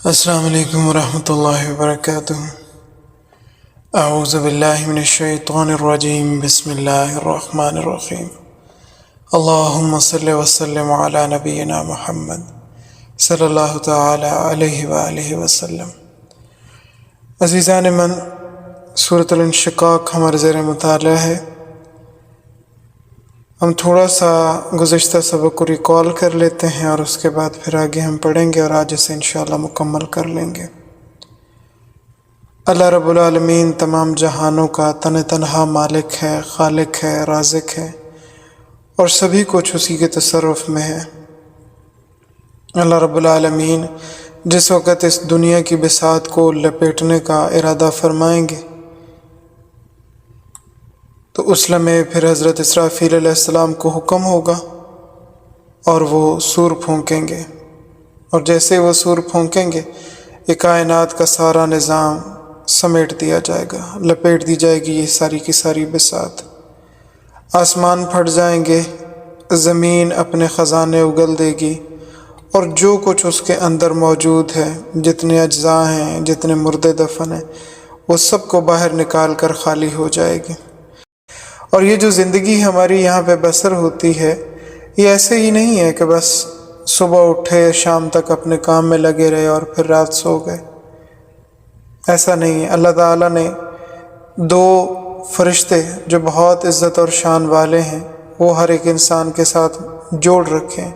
السلام علیکم ورحمۃ اللہ وبرکاتہ۔ اعوذ باللہ من الشیطان الرجیم، بسم اللہ الرحمن الرحیم۔ اللہم صلی وسلم علی نبینا محمد صلی اللہ تعالی علیہ وآلہ وسلم۔ عزیزان من، سورۃ الانشقاق ہمارے زیر مطالعہ ہے۔ ہم تھوڑا سا گزشتہ سبق کو ریکال کر لیتے ہیں اور اس کے بعد پھر آگے ہم پڑھیں گے اور آج اسے انشاءاللہ مکمل کر لیں گے۔ اللہ رب العالمین تمام جہانوں کا تنہا مالک ہے، خالق ہے، رازق ہے اور سبھی کچھ اسی کے تصرف میں ہے۔ اللہ رب العالمین جس وقت اس دنیا کی بساط کو لپیٹنے کا ارادہ فرمائیں گے تو اس لمحے پھر حضرت اسرافیل علیہ السلام کو حکم ہوگا اور وہ سور پھونکیں گے، اور جیسے وہ سور پھونکیں گے یہ کائنات کا سارا نظام سمیٹ دیا جائے گا، لپیٹ دی جائے گی یہ ساری کی ساری بساط۔ آسمان پھٹ جائیں گے، زمین اپنے خزانے اگل دے گی اور جو کچھ اس کے اندر موجود ہے، جتنے اجزاء ہیں، جتنے مردے دفن ہیں، وہ سب کو باہر نکال کر خالی ہو جائے گی۔ اور یہ جو زندگی ہماری یہاں پہ بسر ہوتی ہے، یہ ایسے ہی نہیں ہے کہ بس صبح اٹھے شام تک اپنے کام میں لگے رہے اور پھر رات سو گئے۔ ایسا نہیں ہے۔ اللہ تعالیٰ نے دو فرشتے جو بہت عزت اور شان والے ہیں وہ ہر ایک انسان کے ساتھ جوڑ رکھے ہیں،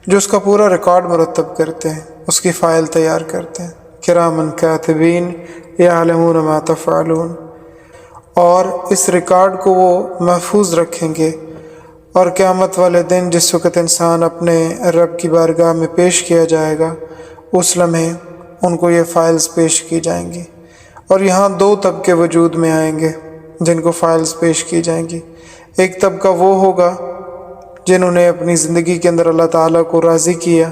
جو اس کا پورا ریکارڈ مرتب کرتے ہیں، اس کی فائل تیار کرتے ہیں۔ کرامن کاتبین یعلمون ما تفعلون، اور اس ریکارڈ کو وہ محفوظ رکھیں گے، اور قیامت والے دن جس وقت انسان اپنے رب کی بارگاہ میں پیش کیا جائے گا اس لمحے ان کو یہ فائلز پیش کی جائیں گی۔ اور یہاں دو طبقے وجود میں آئیں گے جن کو فائلز پیش کی جائیں گی۔ ایک طبقہ وہ ہوگا جنہوں نے اپنی زندگی کے اندر اللہ تعالیٰ کو راضی کیا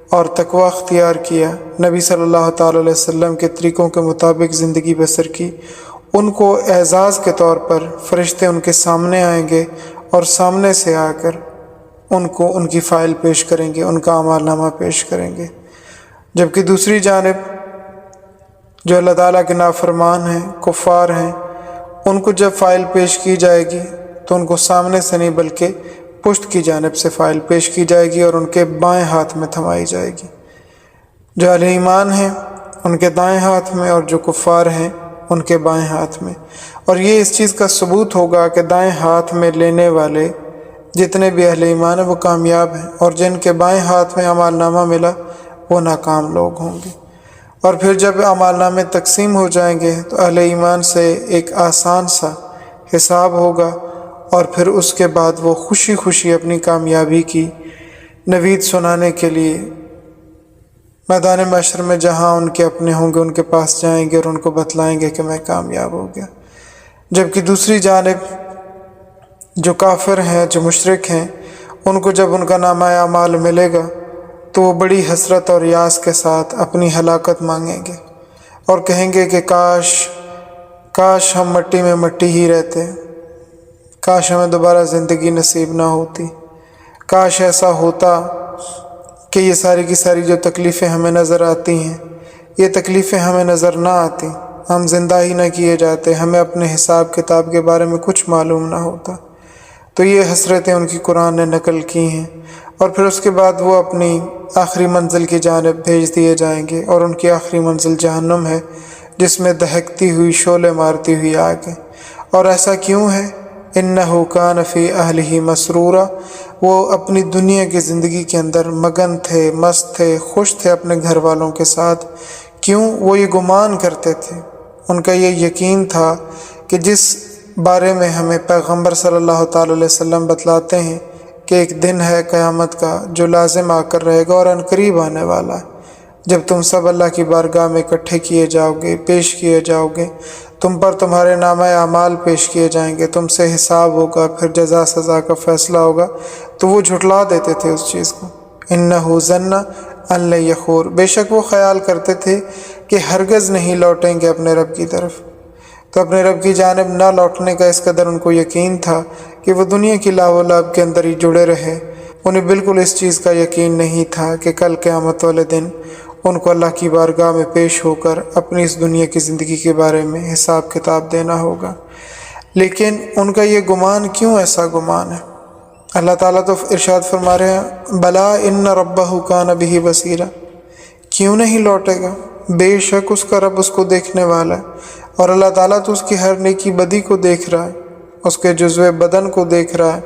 اور تقوی اختیار کیا، نبی صلی اللہ تعالیٰ علیہ وسلم کے طریقوں کے مطابق زندگی بسر کی۔ ان کو اعزاز کے طور پر فرشتے ان کے سامنے آئیں گے اور سامنے سے آ کر ان کو ان کی فائل پیش کریں گے، ان کا اعمال نامہ پیش کریں گے۔ جبکہ دوسری جانب جو اللہ تعالیٰ کے نافرمان ہیں، کفار ہیں، ان کو جب فائل پیش کی جائے گی تو ان کو سامنے سے نہیں بلکہ پشت کی جانب سے فائل پیش کی جائے گی اور ان کے بائیں ہاتھ میں تھمائی جائے گی۔ جو اہل ایمان ہیں ان کے دائیں ہاتھ میں اور جو کفار ہیں ان کے بائیں ہاتھ میں۔ اور یہ اس چیز کا ثبوت ہوگا کہ دائیں ہاتھ میں لینے والے جتنے بھی اہل ایمان ہیں وہ کامیاب ہیں، اور جن کے بائیں ہاتھ میں اعمال نامہ ملا وہ ناکام لوگ ہوں گے۔ اور پھر جب اعمال نامے تقسیم ہو جائیں گے تو اہل ایمان سے ایک آسان سا حساب ہوگا، اور پھر اس کے بعد وہ خوشی خوشی اپنی کامیابی کی نوید سنانے کے لیے میدان محشر میں جہاں ان کے اپنے ہوں گے ان کے پاس جائیں گے اور ان کو بتلائیں گے کہ میں کامیاب ہو گیا۔ جبکہ دوسری جانب جو کافر ہیں، جو مشرک ہیں، ان کو جب ان کا نامہ اعمال ملے گا تو وہ بڑی حسرت اور یاس کے ساتھ اپنی ہلاکت مانگیں گے اور کہیں گے کہ کاش ہم مٹی میں مٹی ہی رہتے، کاش ہمیں دوبارہ زندگی نصیب نہ ہوتی، کاش ایسا ہوتا کہ یہ ساری کی ساری جو تکلیفیں ہمیں نظر آتی ہیں یہ تکلیفیں ہمیں نظر نہ آتی، ہم زندہ ہی نہ کیے جاتے، ہمیں اپنے حساب کتاب کے بارے میں کچھ معلوم نہ ہوتا۔ تو یہ حسرتیں ان کی قرآن نے نقل کی ہیں، اور پھر اس کے بعد وہ اپنی آخری منزل کی جانب بھیج دیے جائیں گے، اور ان کی آخری منزل جہنم ہے جس میں دہکتی ہوئی شعلے مارتی ہوئی آگ ہے۔ اور ایسا کیوں ہے؟ انہ کان فی اہلہ مسرورا، وہ اپنی دنیا کی زندگی کے اندر مگن تھے، مست تھے، خوش تھے اپنے گھر والوں کے ساتھ۔ کیوں؟ وہ یہ گمان کرتے تھے، ان کا یہ یقین تھا کہ جس بارے میں ہمیں پیغمبر صلی اللہ تعالی علیہ وسلم بتلاتے ہیں کہ ایک دن ہے قیامت کا جو لازم آ کر رہے گا اور عنقریب آنے والا ہے، جب تم سب اللہ کی بارگاہ میں اکٹھے کیے جاؤ گے، پیش کیے جاؤ گے، تم پر تمہارے نامہ اعمال پیش کیے جائیں گے، تم سے حساب ہوگا، پھر جزا سزا کا فیصلہ ہوگا، تو وہ جھٹلا دیتے تھے اس چیز کو۔ انہ ظن ان لن یحور، بے شک وہ خیال کرتے تھے کہ ہرگز نہیں لوٹیں گے اپنے رب کی طرف۔ تو اپنے رب کی جانب نہ لوٹنے کا اس قدر ان کو یقین تھا کہ وہ دنیا کی لاو و لعب کے اندر ہی جڑے رہے۔ انہیں بالکل اس چیز کا یقین نہیں تھا کہ کل قیامت والے دن ان کو اللہ کی بارگاہ میں پیش ہو کر اپنی اس دنیا کی زندگی کے بارے میں حساب کتاب دینا ہوگا۔ لیکن ان کا یہ گمان کیوں ایسا گمان ہے؟ اللہ تعالیٰ تو ارشاد فرما رہے ہیں بلا ان ربہ کان بہ بصیرا، کیوں نہیں لوٹے گا، بے شک اس کا رب اس کو دیکھنے والا ہے، اور اللہ تعالیٰ تو اس کی ہر نیکی بدی کو دیکھ رہا ہے، اس کے جزو بدن کو دیکھ رہا ہے،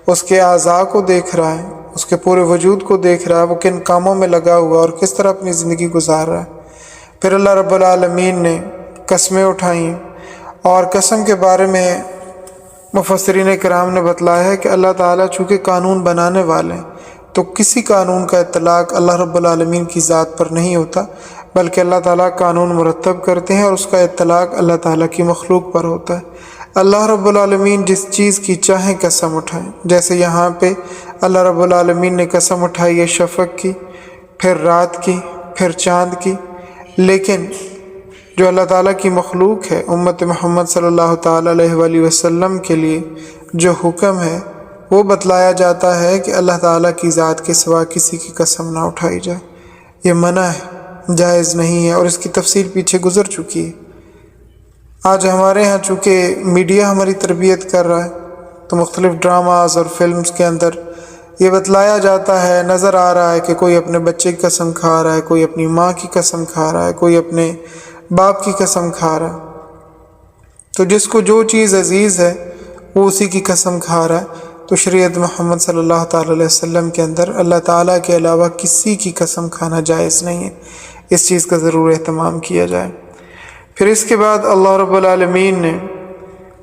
اس کے اعضاء کو دیکھ رہا ہے، اس کے پورے وجود کو دیکھ رہا ہے، وہ کن کاموں میں لگا ہوا اور کس طرح اپنی زندگی گزار رہا ہے۔ پھر اللہ رب العالمین نے قسمیں اٹھائیں، اور قسم کے بارے میں مفسرین کرام نے بتلایا ہے کہ اللہ تعالیٰ چونکہ قانون بنانے والے ہیں تو کسی قانون کا اطلاق اللہ رب العالمین کی ذات پر نہیں ہوتا، بلکہ اللہ تعالیٰ قانون مرتب کرتے ہیں اور اس کا اطلاق اللہ تعالیٰ کی مخلوق پر ہوتا ہے۔ اللہ رب العالمین جس چیز کی چاہیں قسم اٹھائیں، جیسے یہاں پہ اللہ رب العالمین نے قسم اٹھائی ہے شفق کی، پھر رات کی، پھر چاند کی، لیکن جو اللہ تعالیٰ کی مخلوق ہے امت محمد صلی اللہ تعالیٰ علیہ وآلہ وسلم کے لیے جو حکم ہے وہ بتلایا جاتا ہے کہ اللہ تعالیٰ کی ذات کے سوا کسی کی قسم نہ اٹھائی جائے۔ یہ منع ہے، جائز نہیں ہے، اور اس کی تفصیل پیچھے گزر چکی ہے۔ آج ہمارے ہاں چونکہ میڈیا ہماری تربیت کر رہا ہے تو مختلف ڈراماز اور فلمز کے اندر یہ بتلایا جاتا ہے، نظر آ رہا ہے کہ کوئی اپنے بچے کی قسم کھا رہا ہے، کوئی اپنی ماں کی قسم کھا رہا ہے، کوئی اپنے باپ کی قسم کھا رہا ہے۔ تو جس کو جو چیز عزیز ہے وہ اسی کی قسم کھا رہا ہے۔ تو شریعت محمد صلی اللہ تعالیٰ علیہ وسلم کے اندر اللہ تعالیٰ کے علاوہ کسی کی قسم کھانا جائز نہیں ہے، اس چیز کا ضرور اہتمام کیا جائے۔ پھر اس کے بعد اللہ رب العالمین نے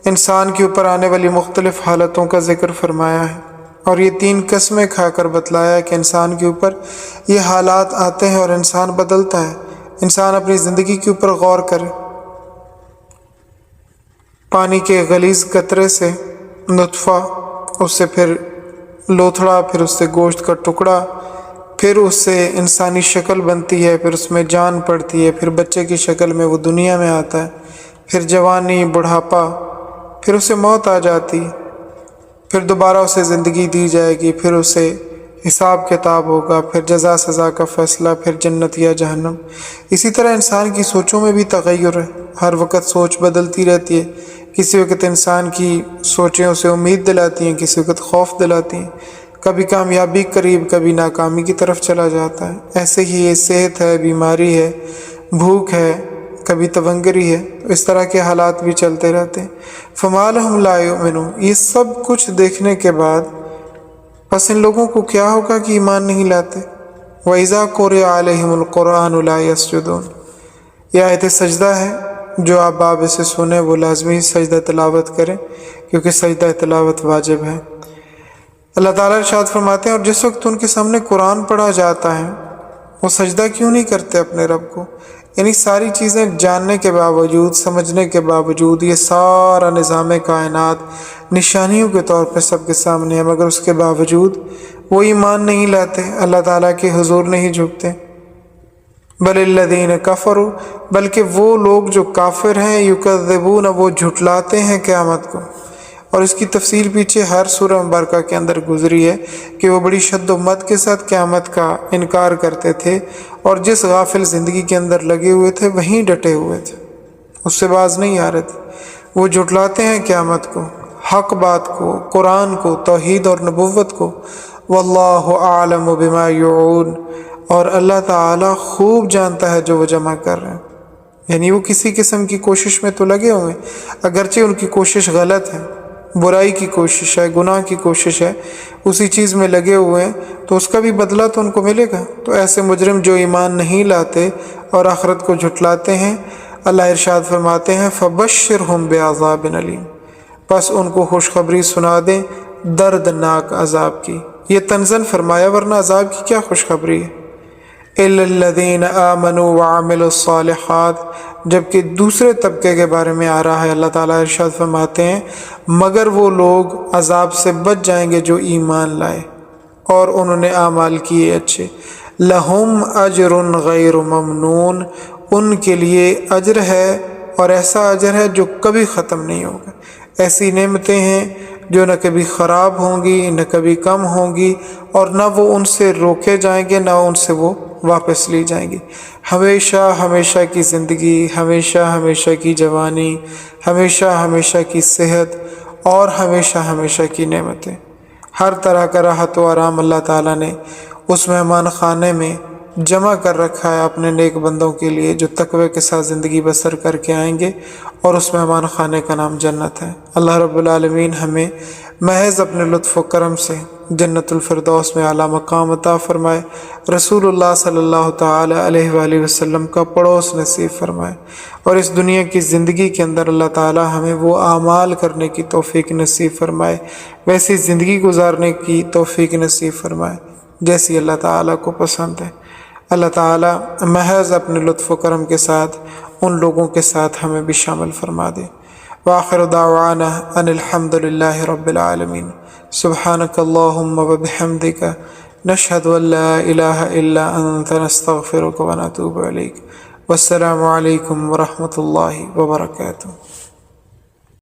انسان کے اوپر آنے والی مختلف حالتوں کا ذکر فرمایا ہے، اور یہ 3 قسمیں کھا کر بتلایا کہ انسان کے اوپر یہ حالات آتے ہیں اور انسان بدلتا ہے۔ انسان اپنی زندگی کے اوپر غور کرے، پانی کے غلیظ قطرے سے نطفہ، اس سے پھر لوتھڑا، پھر اس سے گوشت کا ٹکڑا، پھر اس سے انسانی شکل بنتی ہے، پھر اس میں جان پڑتی ہے، پھر بچے کی شکل میں وہ دنیا میں آتا ہے، پھر جوانی، بڑھاپا، پھر اسے موت آ جاتی، پھر دوبارہ اسے زندگی دی جائے گی، پھر اسے حساب کتاب ہوگا، پھر جزا سزا کا فیصلہ، پھر جنت یا جہنم۔ اسی طرح انسان کی سوچوں میں بھی تغیر ہے، ہر وقت سوچ بدلتی رہتی ہے۔ کسی وقت انسان کی سوچیں اسے امید دلاتی ہیں، کسی وقت خوف دلاتی ہیں، کبھی کامیابی قریب، کبھی ناکامی کی طرف چلا جاتا ہے۔ ایسے ہی یہ صحت ہے، بیماری ہے، بھوک ہے، کبھی تونگری ہے، تو اس طرح کے حالات بھی چلتے رہتے ہیں۔ فما لہم لا یؤمنون، یہ سب کچھ دیکھنے کے بعد بس ان لوگوں کو کیا ہوگا کہ ایمان نہیں لاتے۔ وَإِذَا قُرِئَ عَلَيْهِمُ الْقُرْآنُ لَا يَسْجُدُونَ، یہ آیت سجدہ ہے، جو آپ باب سے سنیں وہ لازمی سجدہ تلاوت کریں، کیونکہ سجدہ تلاوت واجب ہے۔ اللہ تعالیٰ ارشاد فرماتے ہیں اور جس وقت ان کے سامنے قرآن پڑھا جاتا ہے وہ سجدہ کیوں نہیں کرتے اپنے رب کو؟ یعنی ساری چیزیں جاننے کے باوجود، سمجھنے کے باوجود، یہ سارا نظام کائنات نشانیوں کے طور پہ سب کے سامنے ہے، مگر اس کے باوجود وہ ایمان نہیں لاتے، اللہ تعالیٰ کے حضور نہیں جھکتے۔ بل الذین کفروا، بلکہ وہ لوگ جو کافر ہیں، یکذبون، وہ جھٹلاتے ہیں قیامت کو۔ اور اس کی تفصیل پیچھے ہر سورہ مبارکہ کے اندر گزری ہے کہ وہ بڑی شد و مد کے ساتھ قیامت کا انکار کرتے تھے، اور جس غافل زندگی کے اندر لگے ہوئے تھے وہیں ڈٹے ہوئے تھے، اس سے باز نہیں آ رہے تھے۔ وہ جھٹلاتے ہیں قیامت کو، حق بات کو، قرآن کو، توحید اور نبوت کو۔ واللہ اعلم بما یوعون، اور اللہ تعالیٰ خوب جانتا ہے جو وہ جمع کر رہے ہیں۔ یعنی وہ کسی قسم کی کوشش میں تو لگے ہوئے ہیں، اگرچہ ان کی کوشش غلط ہے، برائی کی کوشش ہے، گناہ کی کوشش ہے، اسی چیز میں لگے ہوئے ہیں، تو اس کا بھی بدلہ تو ان کو ملے گا۔ تو ایسے مجرم جو ایمان نہیں لاتے اور آخرت کو جھٹلاتے ہیں، اللہ ارشاد فرماتے ہیں فبشرہم بعذاب علیم، پس ان کو خوشخبری سنا دیں دردناک عذاب کی۔ یہ تنزل فرمایا، ورنہ عذاب کی کیا خوشخبری ہے؟ الا الذین آمنوا وعملوا الصالحات، جبکہ دوسرے طبقے کے بارے میں آ رہا ہے، اللہ تعالیٰ ارشاد فرماتے ہیں مگر وہ لوگ عذاب سے بچ جائیں گے جو ایمان لائے اور انہوں نے اعمال کیے اچھے۔ لہم اجر غیر ممنون، ان کے لیے اجر ہے، اور ایسا اجر ہے جو کبھی ختم نہیں ہوگا۔ ایسی نعمتیں ہیں جو نہ کبھی خراب ہوں گی نہ کبھی کم ہوں گی، اور نہ وہ ان سے روکے جائیں گے نہ ان سے وہ واپس لی جائیں گی۔ ہمیشہ ہمیشہ کی زندگی، ہمیشہ ہمیشہ کی جوانی، ہمیشہ ہمیشہ کی صحت اور ہمیشہ ہمیشہ کی نعمتیں، ہر طرح کا راحت و آرام اللہ تعالیٰ نے اس مہمان خانے میں جمع کر رکھا ہے اپنے نیک بندوں کے لیے، جو تقوی کے ساتھ زندگی بسر کر کے آئیں گے، اور اس مہمان خانے کا نام جنت ہے۔ اللہ رب العالمین ہمیں محض اپنے لطف و کرم سے جنت الفردوس میں اعلیٰ مقام عطا فرمائے، رسول اللہ صلی اللہ تعالی علیہ وآلہ وسلم کا پڑوس نصیب فرمائے، اور اس دنیا کی زندگی کے اندر اللہ تعالی ہمیں وہ اعمال کرنے کی توفیق نصیب فرمائے، ویسی زندگی گزارنے کی توفیق نصیب فرمائے جیسی اللہ تعالیٰ کو پسند ہے۔ اللہ تعالیٰ محض اپنے لطف و کرم کے ساتھ ان لوگوں کے ساتھ ہمیں بھی شامل فرما دے۔ وآخر دعوانا ان الحمد للہ رب العالمین۔ سبحانک اللہم وبحمدک، نشہد ان لا الہ الا انت، نستغفرک ونتوب الیک۔ والسلام علیکم ورحمۃ اللہ وبرکاتہ۔